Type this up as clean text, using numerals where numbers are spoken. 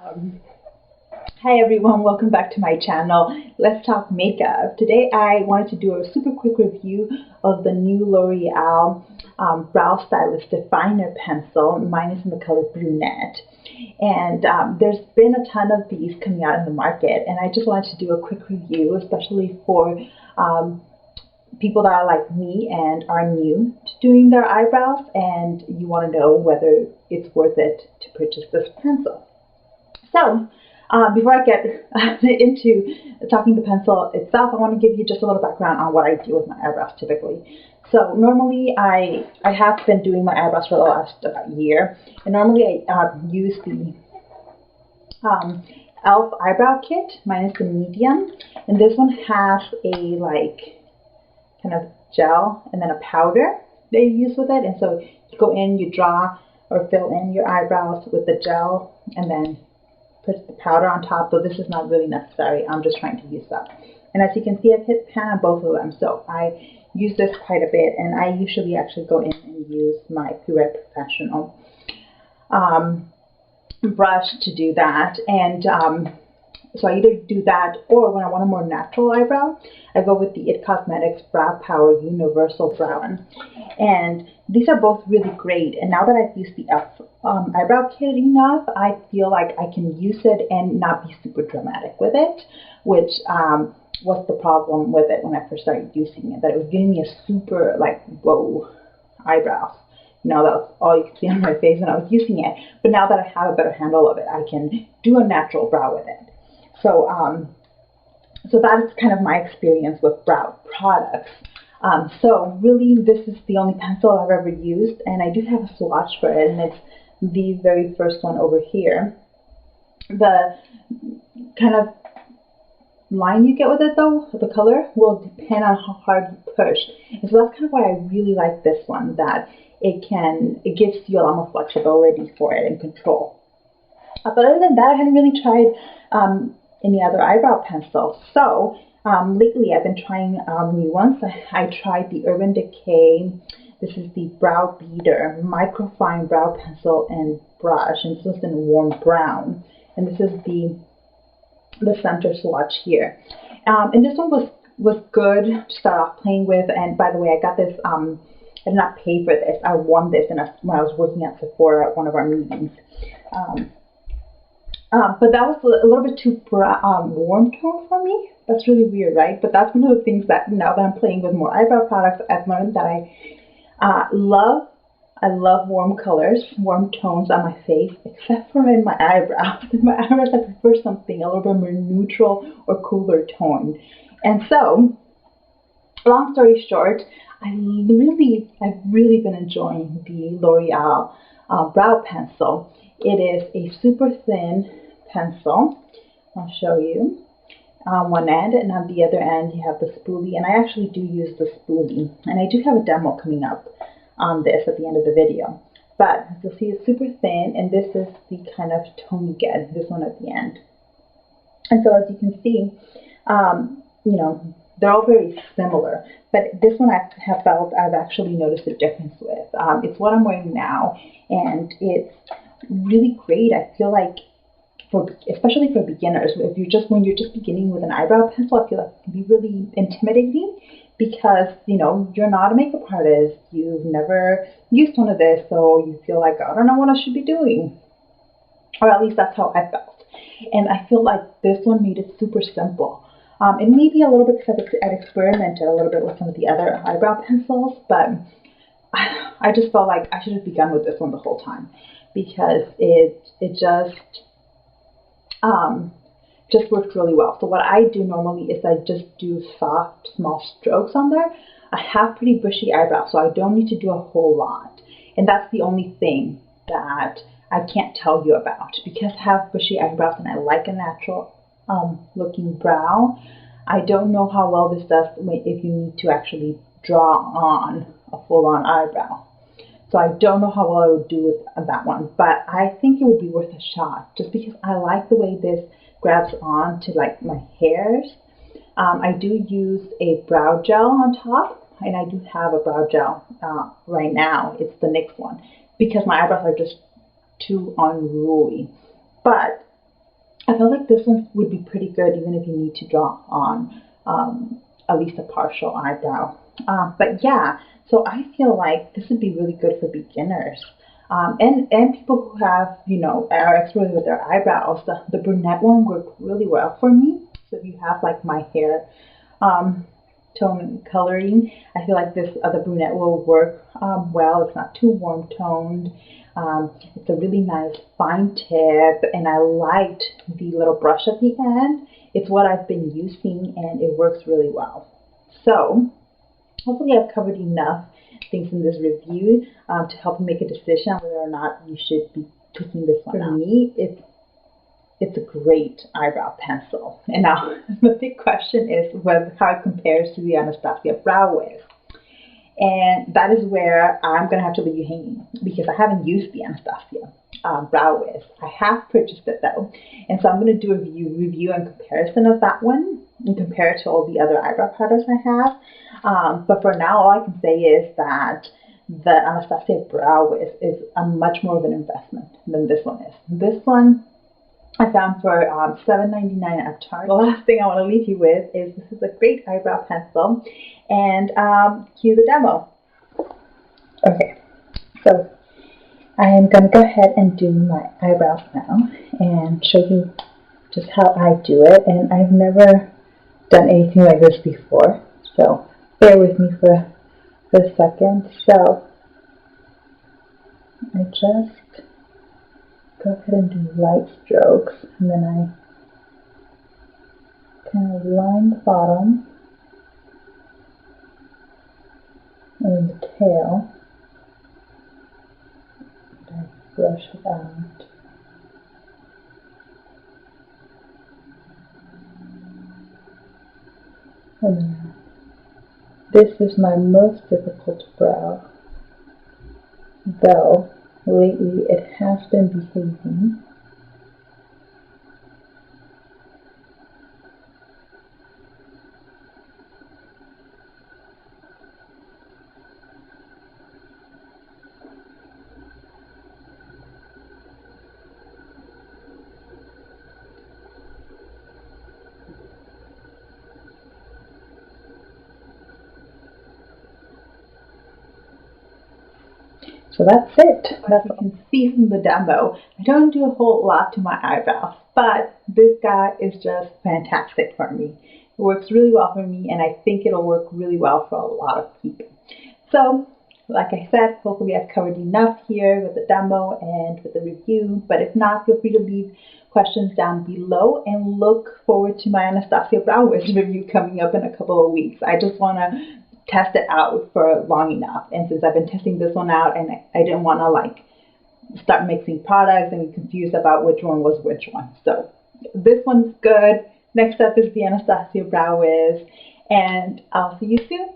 Um, Hi everyone, welcome back to my channel. Let's talk makeup. Today I wanted to do a super quick review of the new L'Oreal Brow Stylist Definer Pencil. Mine is in the color Brunette. And there's been a ton of these coming out in the market, and I just wanted to do a quick review, especially for people that are like me and are new to doing their eyebrows, and you want to know whether it's worth it to purchase this pencil. So, before I get into talking the pencil itself, I want to give you just a little background on what I do with my eyebrows typically. So normally I have been doing my eyebrows for the last about year, and normally I use the e.l.f. eyebrow kit. Mine is the medium, and this one has a like kind of gel and then a powder that you use with it. And so you go in, you draw or fill in your eyebrows with the gel, and then put the powder on top, but this is not really necessary. I'm just trying to use that. And as you can see, I've hit pan on both of them, so I use this quite a bit, and I usually actually go in and use my Pirouette Professional brush to do that. And so I either do that, or when I want a more natural eyebrow, I go with the IT Cosmetics Brow Power Universal Brow One. And these are both really great. And now that I've used the e.l.f. eyebrow kit enough, I feel like I can use it and not be super dramatic with it, which was the problem with it when I first started using it, that it was giving me a super like whoa eyebrows. You know, that was all you could see on my face when I was using it. But now that I have a better handle of it, I can do a natural brow with it. So, so that is kind of my experience with brow products. So really, this is the only pencil I've ever used, and I do have a swatch for it, and it's the very first one over here. The kind of line you get with it, though, the color, will depend on how hard you push. And so that's kind of why I really like this one, that it gives you a lot more flexibility for it and control. But other than that, I hadn't really tried any other eyebrow pencils. So lately I've been trying new ones. I tried the Urban Decay. This is the Brow Beater Microfine Brow Pencil and Brush, and this is in warm brown. And this is the center swatch here. And this one was good to start off playing with. And by the way, I got this. I did not pay for this. I won this when I was working at Sephora at one of our meetings. But that was a little bit too warm tone for me. That's really weird, right? But that's one of the things that now that I'm playing with more eyebrow products, I've learned that I love. I love warm colors, warm tones on my face, except for in my eyebrows. In my eyebrows, I prefer something a little bit more neutral or cooler tone. And so, long story short, I've really been enjoying the L'Oreal brow pencil. It is a super thin pencil. I'll show you on one end, and on the other end you have the spoolie, and I actually do use the spoolie, and I do have a demo coming up on this at the end of the video. But as you'll see, it's super thin, and this is the kind of tone you get, this one at the end. And so as you can see, you know, they're all very similar, but this one I have felt I've actually noticed a difference with. It's what I'm wearing now, and it's really great. I feel like, especially for beginners, when you're just beginning with an eyebrow pencil, I feel like it can be really intimidating because, you know, you're not a makeup artist, you've never used one of this, so you feel like, I don't know what I should be doing, or at least that's how I felt. And I feel like this one made it super simple. And maybe a little bit because I'd experimented a little bit with some of the other eyebrow pencils, but I just felt like I should have begun with this one the whole time, because it just worked really well. So what I do normally is I just do soft, small strokes on there. I have pretty bushy eyebrows, so I don't need to do a whole lot. And that's the only thing that I can't tell you about, because I have bushy eyebrows and I like a natural looking brow. I don't know how well this does if you need to actually draw on a full-on eyebrow. So I don't know how well I would do with that one, but I think it would be worth a shot, just because I like the way this grabs on to like my hairs. I do use a brow gel on top, and I do have a brow gel right now. It's the NYX one, because my eyebrows are just too unruly. But I feel like this one would be pretty good even if you need to draw on at least a partial eyebrow. But yeah, so I feel like this would be really good for beginners. And people who have, you know, are experts with their eyebrows. The brunette one worked really well for me. So if you have like my hair tone coloring, I feel like this other brunette will work well. It's not too warm toned. It's a really nice fine tip, and I liked the little brush at the end. It's what I've been using, and it works really well. So hopefully I've covered enough things in this review to help you make a decision on whether or not you should be picking this one. For me, it's a great eyebrow pencil. And now the big question is how it compares to the Anastasia Brow Wiz. And that is where I'm going to have to leave you hanging because I haven't used the Anastasia Brow Wiz. I have purchased it though. And so I'm going to do a review and comparison of that one and compare it to all the other eyebrow products I have. But for now, all I can say is that the Anastasia Brow Wiz is a much more of an investment than this one is. This one I found for $7.99 at Target. The last thing I want to leave you with is this is a great eyebrow pencil, and cue the demo. Okay, so I am going to go ahead and do my eyebrows now and show you just how I do it. And I've never done anything like this before, so bear with me for a second. So I just go ahead and do light strokes, and then I kind of line the bottom and the tail, and I brush it out. And then this is my most difficult brow, though lately it has been behaving. So that's it. As you can see from the demo, I don't do a whole lot to my eyebrows, but this guy is just fantastic for me. It works really well for me, and I think it'll work really well for a lot of people. So, like I said, hopefully I've covered enough here with the demo and with the review, but if not, feel free to leave questions down below and look forward to my Anastasia Brow Wiz review coming up in a couple of weeks. I just want to test it out for long enough, and since I've been testing this one out, and I didn't want to like start mixing products and be confused about which one was which one. So this one's good. Next up is the Anastasia Brow Wiz, and I'll see you soon.